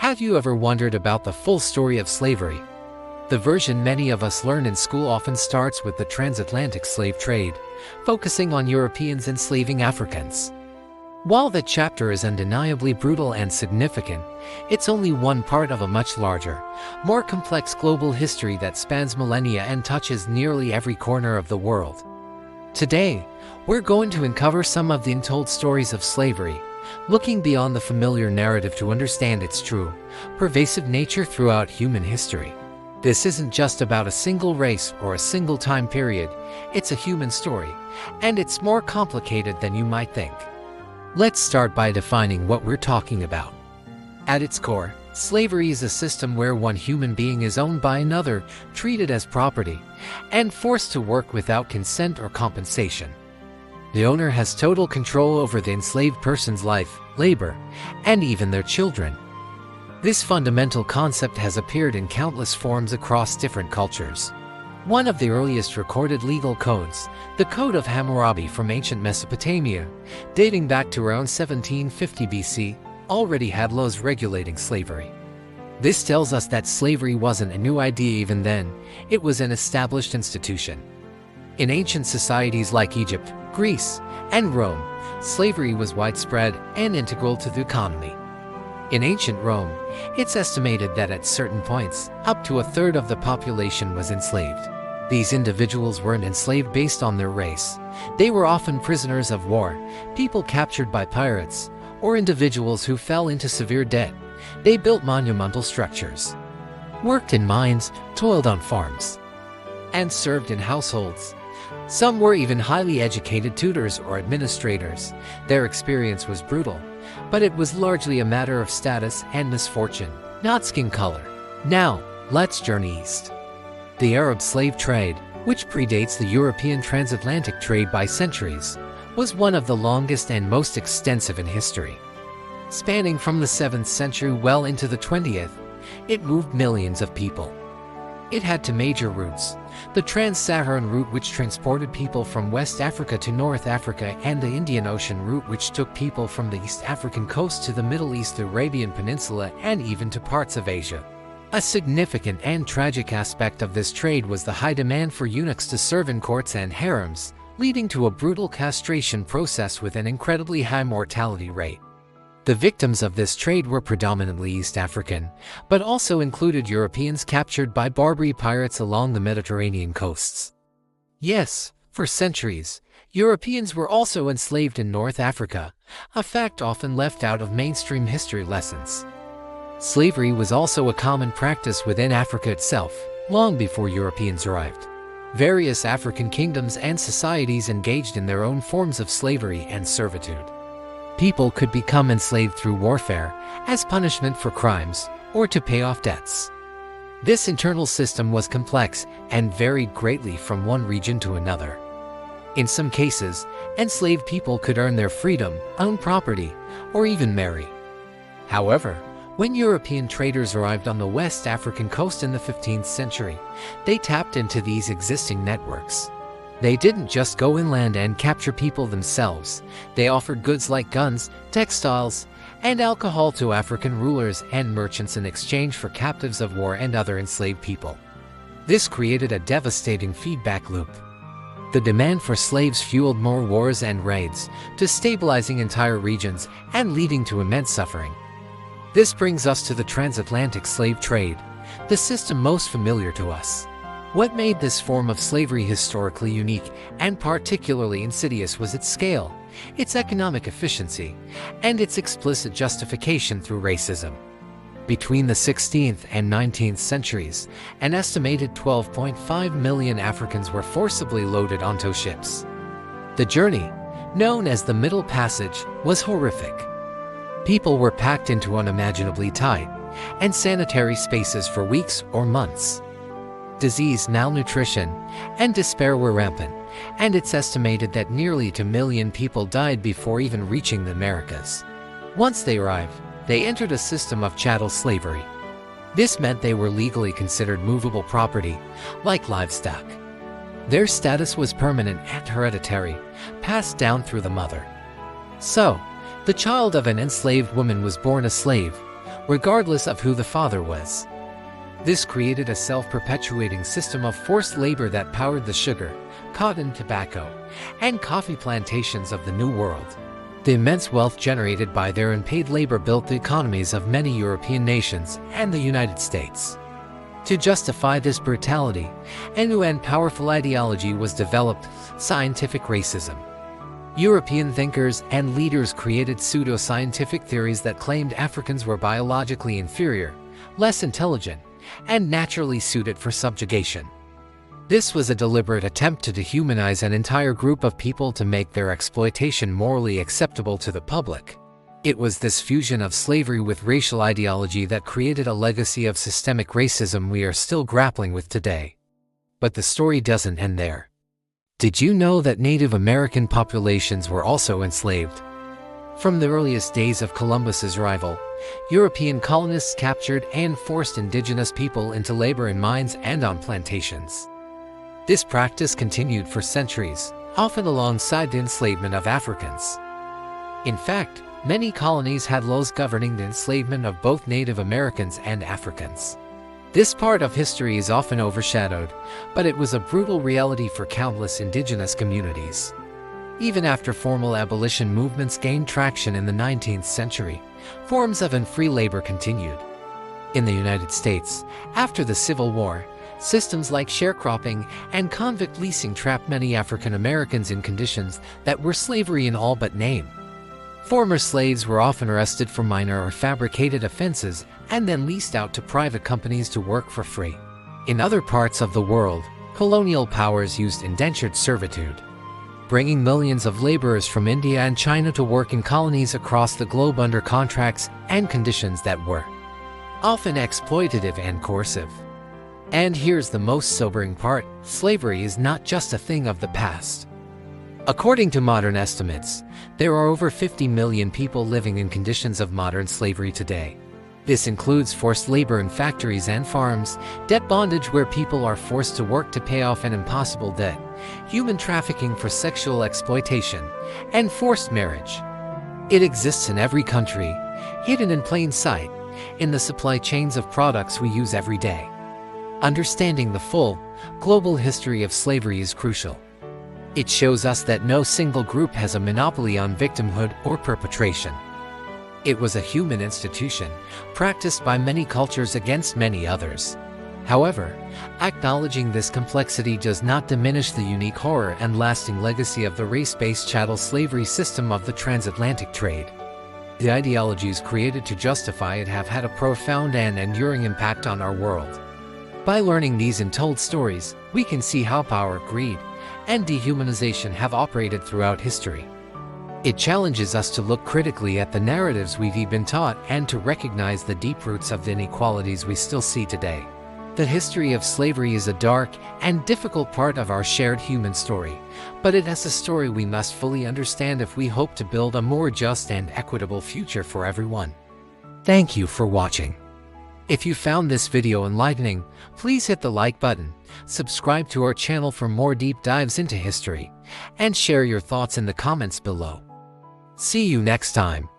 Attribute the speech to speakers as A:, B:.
A: Have you ever wondered about the full story of slavery? The version many of us learn in school often starts with the transatlantic slave trade, focusing on Europeans enslaving Africans. While that chapter is undeniably brutal and significant, it's only one part of a much larger, more complex global history that spans millennia and touches nearly every corner of the world. Today, we're going to uncover some of the untold stories of slavery, looking beyond the familiar narrative to understand its true, pervasive nature throughout human history. This isn't just about a single race or a single time period, it's a human story, and it's more complicated than you might think. Let's start by defining what we're talking about. At its core, slavery is a system where one human being is owned by another, treated as property, and forced to work without consent or compensation. The owner has total control over the enslaved person's life, labor, and even their children. This fundamental concept has appeared in countless forms across different cultures. One of the earliest recorded legal codes, the Code of Hammurabi from ancient Mesopotamia, dating back to around 1750 BC, already had laws regulating slavery. This tells us that slavery wasn't a new idea even then, it was an established institution. In ancient societies like Egypt, Greece, and Rome, slavery was widespread and integral to the economy. In ancient Rome, it's estimated that at certain points, up to a third of the population was enslaved. These individuals weren't enslaved based on their race. They were often prisoners of war, people captured by pirates, or individuals who fell into severe debt. They built monumental structures, worked in mines, toiled on farms, and served in households. Some were even highly educated tutors or administrators. Their experience was brutal, but it was largely a matter of status and misfortune, not skin color. Now, let's journey east. The Arab slave trade, which predates the European transatlantic trade by centuries, was one of the longest and most extensive in history. Spanning from the 7th century well into the 20th, it moved millions of people. It had two major routes: the Trans-Saharan route, which transported people from West Africa to North Africa, and the Indian Ocean route, which took people from the East African coast to the Middle East, the Arabian Peninsula, and even to parts of Asia. A significant and tragic aspect of this trade was the high demand for eunuchs to serve in courts and harems, leading to a brutal castration process with an incredibly high mortality rate. The victims of this trade were predominantly East African, but also included Europeans captured by Barbary pirates along the Mediterranean coasts. Yes, for centuries, Europeans were also enslaved in North Africa, a fact often left out of mainstream history lessons. Slavery was also a common practice within Africa itself, long before Europeans arrived. Various African kingdoms and societies engaged in their own forms of slavery and servitude. People could become enslaved through warfare, as punishment for crimes, or to pay off debts. This internal system was complex and varied greatly from one region to another. In some cases, enslaved people could earn their freedom, own property, or even marry. However, when European traders arrived on the West African coast in the 15th century, they tapped into these existing networks. They didn't just go inland and capture people themselves. They offered goods like guns, textiles, and alcohol to African rulers and merchants in exchange for captives of war and other enslaved people. This created a devastating feedback loop. The demand for slaves fueled more wars and raids, destabilizing entire regions and leading to immense suffering. This brings us to the transatlantic slave trade, the system most familiar to us. What made this form of slavery historically unique and particularly insidious was its scale, its economic efficiency, and its explicit justification through racism. Between the 16th and 19th centuries, an estimated 12.5 million Africans were forcibly loaded onto ships. The journey, known as the Middle Passage, was horrific. People were packed into unimaginably tight and sanitary spaces for weeks or months. Disease, malnutrition, and despair were rampant, and it's estimated that nearly 2 million people died before even reaching the Americas. Once they arrived, they entered a system of chattel slavery. This meant they were legally considered movable property, like livestock. Their status was permanent and hereditary, passed down through the mother. So, the child of an enslaved woman was born a slave, regardless of who the father was. This created a self-perpetuating system of forced labor that powered the sugar, cotton, tobacco, and coffee plantations of the New World. The immense wealth generated by their unpaid labor built the economies of many European nations and the United States. To justify this brutality, a new and powerful ideology was developed: scientific racism. European thinkers and leaders created pseudo-scientific theories that claimed Africans were biologically inferior, less intelligent, and naturally suited for subjugation. This was a deliberate attempt to dehumanize an entire group of people to make their exploitation morally acceptable to the public. It was this fusion of slavery with racial ideology that created a legacy of systemic racism we are still grappling with today. But the story doesn't end there. Did you know that Native American populations were also enslaved? From the earliest days of Columbus's arrival, European colonists captured and forced indigenous people into labor in mines and on plantations. This practice continued for centuries, often alongside the enslavement of Africans. In fact, many colonies had laws governing the enslavement of both Native Americans and Africans. This part of history is often overshadowed, but it was a brutal reality for countless indigenous communities. Even after formal abolition movements gained traction in the 19th century, forms of free labor continued. In the United States, after the Civil War, systems like sharecropping and convict leasing trapped many African Americans in conditions that were slavery in all but name. Former slaves were often arrested for minor or fabricated offenses and then leased out to private companies to work for free. In other parts of the world, colonial powers used indentured servitude, bringing millions of laborers from India and China to work in colonies across the globe under contracts and conditions that were often exploitative and coercive. And here's the most sobering part: slavery is not just a thing of the past. According to modern estimates, there are over 50 million people living in conditions of modern slavery today. This includes forced labor in factories and farms, debt bondage where people are forced to work to pay off an impossible debt, human trafficking for sexual exploitation, and forced marriage. It exists in every country, hidden in plain sight, in the supply chains of products we use every day. Understanding the full, global history of slavery is crucial. It shows us that no single group has a monopoly on victimhood or perpetration. It was a human institution, practiced by many cultures against many others. However, acknowledging this complexity does not diminish the unique horror and lasting legacy of the race-based chattel slavery system of the transatlantic trade. The ideologies created to justify it have had a profound and enduring impact on our world. By learning these untold stories, we can see how power, greed, and dehumanization have operated throughout history. It challenges us to look critically at the narratives we've been taught and to recognize the deep roots of the inequalities we still see today. The history of slavery is a dark and difficult part of our shared human story, but it is a story we must fully understand if we hope to build a more just and equitable future for everyone. Thank you for watching. If you found this video enlightening, please hit the like button, subscribe to our channel for more deep dives into history, and share your thoughts in the comments below. See you next time.